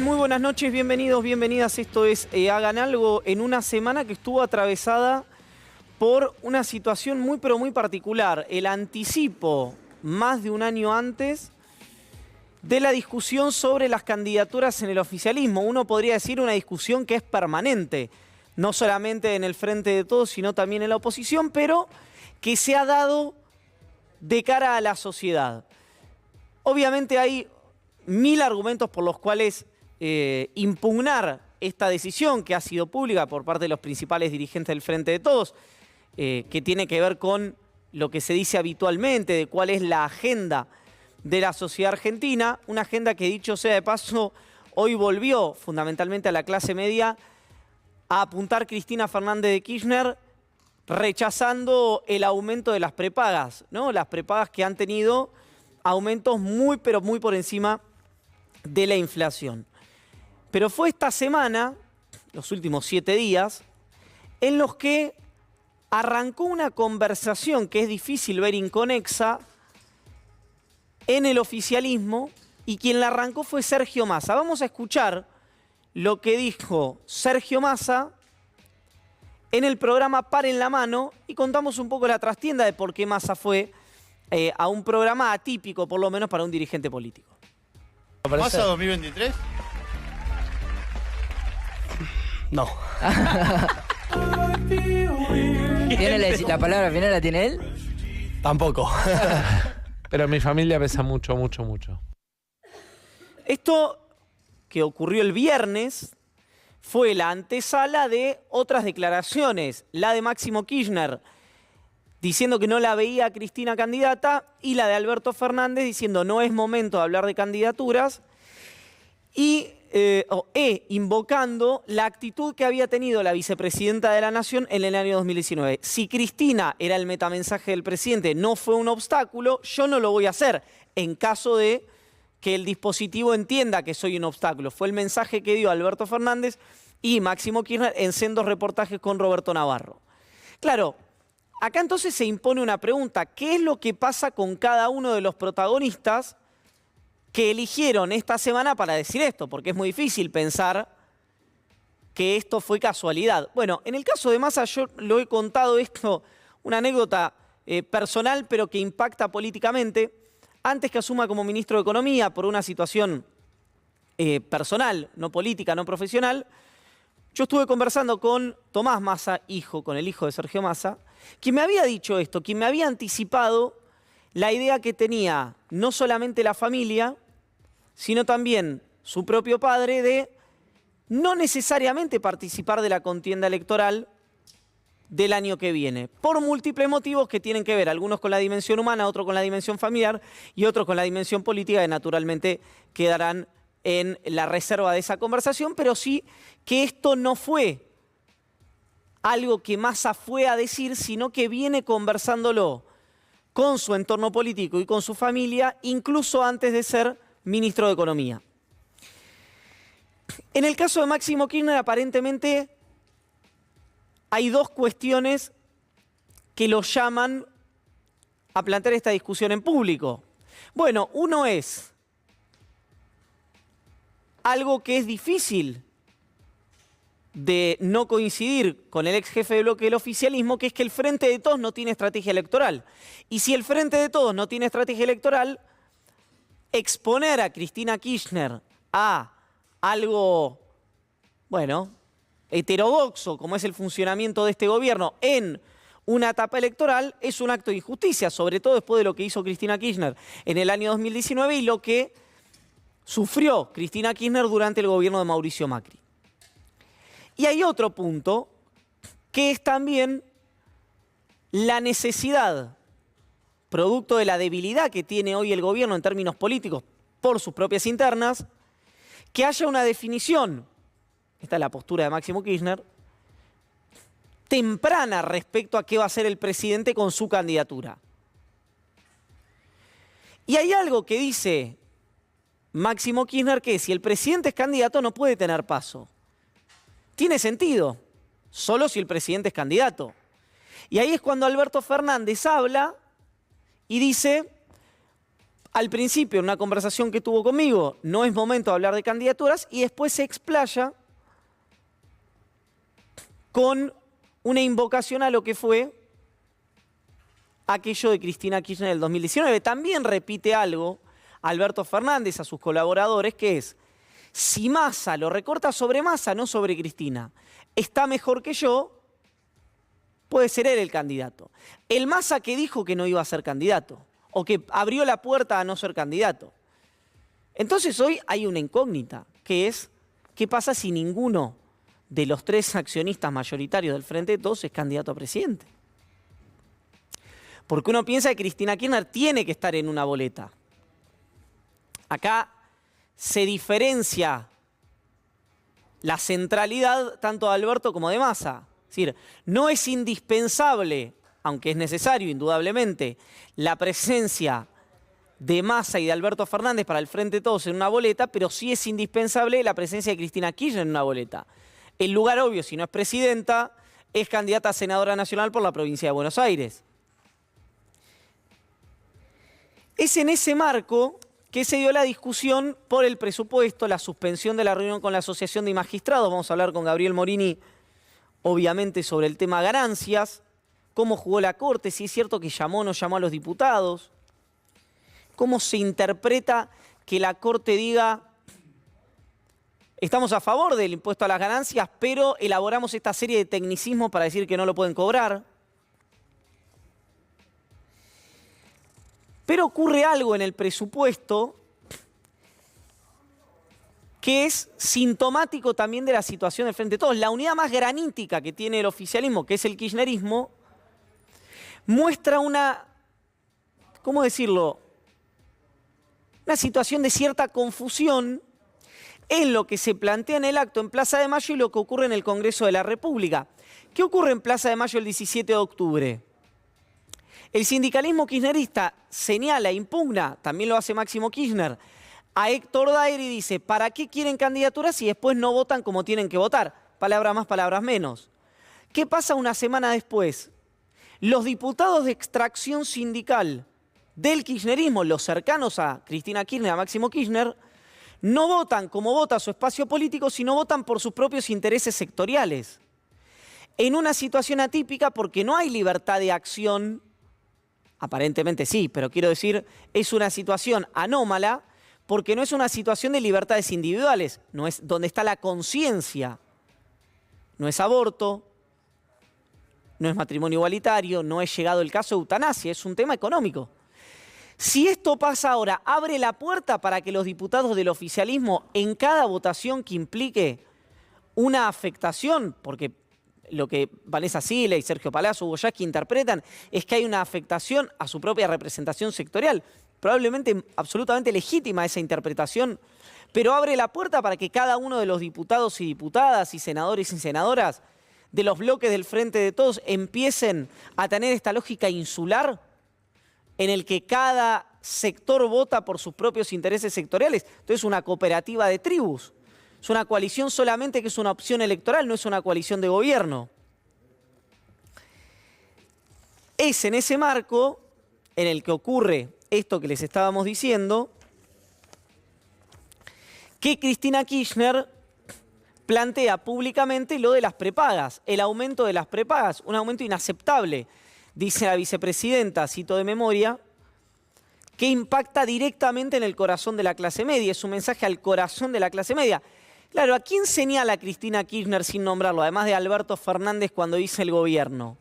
Muy buenas noches, bienvenidos, bienvenidas. Esto es Hagan Algo en una semana que estuvo atravesada por una situación muy pero muy particular. El anticipo, más de un año antes, de la discusión sobre las candidaturas en el oficialismo. Uno podría decir una discusión que es permanente, no solamente en el Frente de Todos, sino también en la oposición, pero que se ha dado de cara a la sociedad. Obviamente hay mil argumentos por los cuales impugnar esta decisión que ha sido pública por parte de los principales dirigentes del Frente de Todos, que tiene que ver con lo que se dice habitualmente de cuál es la agenda de la sociedad argentina, una agenda que, dicho sea de paso, hoy volvió fundamentalmente a la clase media a apuntar Cristina Fernández de Kirchner, rechazando el aumento de las prepagas, ¿no? Las prepagas que han tenido aumentos muy pero muy por encima de la inflación. Pero fue esta semana, los últimos 7 días, en los que arrancó una conversación que es difícil ver inconexa en el oficialismo, y quien la arrancó fue Sergio Massa. Vamos a escuchar lo que dijo Sergio Massa en el programa Paren la Mano y contamos un poco la trastienda de por qué Massa fue a un programa atípico, por lo menos para un dirigente político. ¿Massa 2023? No. ¿Tiene la palabra final la tiene él? Tampoco. Pero mi familia pesa mucho, mucho, mucho. Esto que ocurrió el viernes fue la antesala de otras declaraciones. La de Máximo Kirchner diciendo que no la veía a Cristina candidata y la de Alberto Fernández diciendo no es momento de hablar de candidaturas y invocando la actitud que había tenido la vicepresidenta de la Nación en el año 2019. Si Cristina era el metamensaje del presidente, no fue un obstáculo, yo no lo voy a hacer en caso de que el dispositivo entienda que soy un obstáculo. Fue el mensaje que dio Alberto Fernández y Máximo Kirchner en sendos reportajes con Roberto Navarro. Claro, acá entonces se impone una pregunta. ¿Qué es lo que pasa con cada uno de los protagonistas que eligieron esta semana para decir esto? Porque es muy difícil pensar que esto fue casualidad. Bueno, en el caso de Massa yo lo he contado esto, una anécdota personal, pero que impacta políticamente. Antes que asuma como ministro de Economía por una situación personal, no política, no profesional, yo estuve conversando con Tomás Massa, con el hijo de Sergio Massa, quien me había dicho esto, quien me había anticipado la idea que tenía no solamente la familia, sino también su propio padre de no necesariamente participar de la contienda electoral del año que viene, por múltiples motivos que tienen que ver, algunos con la dimensión humana, otros con la dimensión familiar y otros con la dimensión política, que naturalmente quedarán en la reserva de esa conversación, pero sí que esto no fue algo que Massa fue a decir, sino que viene conversándolo con su entorno político y con su familia, incluso antes de ser ministro de Economía. En el caso de Máximo Kirchner, aparentemente hay dos cuestiones que lo llaman a plantear esta discusión en público. Bueno, uno es algo que es difícil de no coincidir con el ex jefe de bloque del oficialismo, que es que el Frente de Todos no tiene estrategia electoral. Y si el Frente de Todos no tiene estrategia electoral, exponer a Cristina Kirchner a algo, bueno, heterodoxo, como es el funcionamiento de este gobierno en una etapa electoral, es un acto de injusticia, sobre todo después de lo que hizo Cristina Kirchner en el año 2019 y lo que sufrió Cristina Kirchner durante el gobierno de Mauricio Macri. Y hay otro punto, que es también la necesidad, producto de la debilidad que tiene hoy el gobierno en términos políticos por sus propias internas, que haya una definición, esta es la postura de Máximo Kirchner, temprana respecto a qué va a hacer el presidente con su candidatura. Y hay algo que dice Máximo Kirchner, que si el presidente es candidato no puede tener paso. Tiene sentido, solo si el presidente es candidato. Y ahí es cuando Alberto Fernández habla y dice, al principio, en una conversación que tuvo conmigo, no es momento de hablar de candidaturas, y después se explaya con una invocación a lo que fue aquello de Cristina Kirchner del 2019. También repite algo Alberto Fernández a sus colaboradores, que es: si Massa lo recorta sobre Massa, no sobre Cristina, está mejor que yo, puede ser él el candidato. El Massa que dijo que no iba a ser candidato, o que abrió la puerta a no ser candidato. Entonces hoy hay una incógnita, que es: ¿qué pasa si ninguno de los 3 accionistas mayoritarios del Frente de Todos es candidato a presidente? Porque uno piensa que Cristina Kirchner tiene que estar en una boleta. Acá se diferencia la centralidad tanto de Alberto como de Massa. Es decir, no es indispensable, aunque es necesario indudablemente, la presencia de Massa y de Alberto Fernández para el Frente de Todos en una boleta, pero sí es indispensable la presencia de Cristina Kirchner en una boleta. El lugar obvio, si no es presidenta, es candidata a senadora nacional por la provincia de Buenos Aires. Es en ese marco que se dio la discusión por el presupuesto, la suspensión de la reunión con la Asociación de Magistrados. Vamos a hablar con Gabriel Morini, obviamente, sobre el tema ganancias, cómo jugó la Corte, si es cierto que llamó o no llamó a los diputados, cómo se interpreta que la Corte diga: estamos a favor del impuesto a las ganancias, pero elaboramos esta serie de tecnicismos para decir que no lo pueden cobrar. Pero ocurre algo en el presupuesto que es sintomático también de la situación del Frente de Todos. La unidad más granítica que tiene el oficialismo, que es el kirchnerismo, muestra una, ¿cómo decirlo?, una situación de cierta confusión en lo que se plantea en el acto en Plaza de Mayo y lo que ocurre en el Congreso de la República. ¿Qué ocurre en Plaza de Mayo el 17 de octubre? El sindicalismo kirchnerista señala, impugna, también lo hace Máximo Kirchner, a Héctor Daer y dice: ¿para qué quieren candidaturas si después no votan como tienen que votar? Palabras más, palabras menos. ¿Qué pasa una semana después? Los diputados de extracción sindical del kirchnerismo, los cercanos a Cristina Kirchner, a Máximo Kirchner, no votan como vota su espacio político, sino votan por sus propios intereses sectoriales. En una situación atípica porque no hay libertad de acción. Aparentemente sí, pero quiero decir, es una situación anómala porque no es una situación de libertades individuales, no es donde está la conciencia. No es aborto, no es matrimonio igualitario, no es llegado el caso de eutanasia, es un tema económico. Si esto pasa ahora, abre la puerta para que los diputados del oficialismo en cada votación que implique una afectación, porque lo que Vanessa Sila y Sergio Palazzo, Hugo Yasky interpretan es que hay una afectación a su propia representación sectorial. Probablemente absolutamente legítima esa interpretación, pero abre la puerta para que cada uno de los diputados y diputadas y senadores y senadoras de los bloques del Frente de Todos empiecen a tener esta lógica insular en el que cada sector vota por sus propios intereses sectoriales. Entonces es una cooperativa de tribus. Es una coalición solamente que es una opción electoral, no es una coalición de gobierno. Es en ese marco en el que ocurre esto que les estábamos diciendo, que Cristina Kirchner plantea públicamente lo de las prepagas, el aumento de las prepagas, un aumento inaceptable, dice la vicepresidenta, cito de memoria, que impacta directamente en el corazón de la clase media, es un mensaje al corazón de la clase media. Claro, ¿a quién señala Cristina Kirchner sin nombrarlo, además de Alberto Fernández cuando dice el gobierno?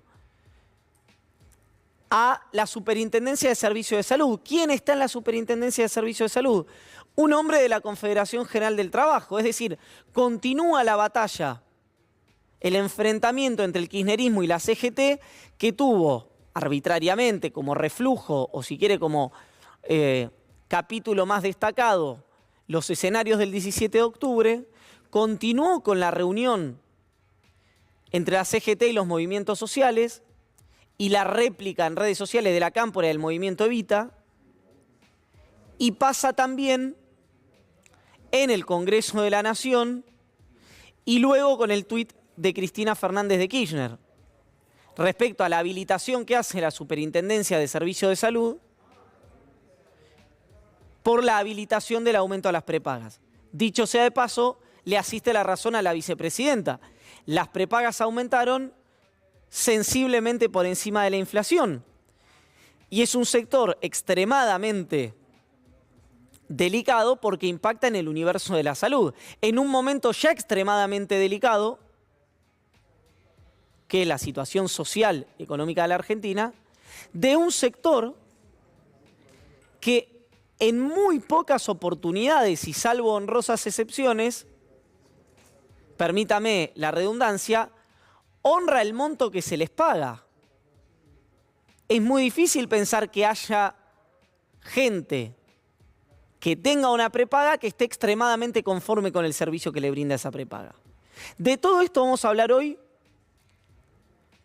A la Superintendencia de Servicios de Salud. ¿Quién está en la Superintendencia de Servicios de Salud? Un hombre de la Confederación General del Trabajo, es decir, continúa la batalla, el enfrentamiento entre el kirchnerismo y la CGT que tuvo arbitrariamente como reflujo, o si quiere como capítulo más destacado, los escenarios del 17 de octubre, continuó con la reunión entre la CGT y los movimientos sociales y la réplica en redes sociales de la cámpora del movimiento Evita, y pasa también en el Congreso de la Nación y luego con el tuit de Cristina Fernández de Kirchner respecto a la habilitación que hace la Superintendencia de Servicios de Salud por la habilitación del aumento a las prepagas. Dicho sea de paso, le asiste la razón a la vicepresidenta. Las prepagas aumentaron sensiblemente por encima de la inflación. Y es un sector extremadamente delicado porque impacta en el universo de la salud. En un momento ya extremadamente delicado, que es la situación social y económica de la Argentina, de un sector que en muy pocas oportunidades y salvo honrosas excepciones, permítame la redundancia, honra el monto que se les paga. Es muy difícil pensar que haya gente que tenga una prepaga que esté extremadamente conforme con el servicio que le brinda esa prepaga. De todo esto vamos a hablar hoy,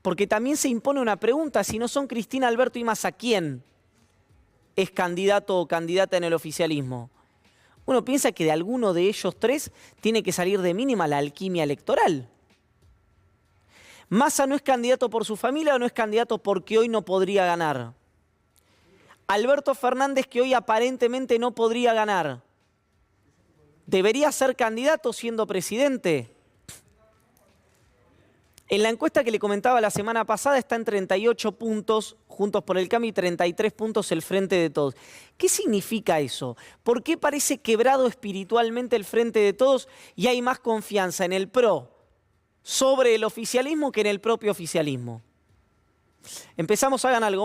porque también se impone una pregunta: si no son Cristina, Alberto y Massa, ¿quién es candidato o candidata en el oficialismo? Uno piensa que de alguno de ellos tres tiene que salir de mínima la alquimia electoral. Massa no es candidato por su familia o no es candidato porque hoy no podría ganar. Alberto Fernández, que hoy aparentemente no podría ganar, ¿debería ser candidato siendo presidente? En la encuesta que le comentaba la semana pasada está en 38 puntos Juntos por el Cambio y 33 puntos el Frente de Todos. ¿Qué significa eso? ¿Por qué parece quebrado espiritualmente el Frente de Todos y hay más confianza en el PRO sobre el oficialismo que en el propio oficialismo? Empezamos, hagan algo.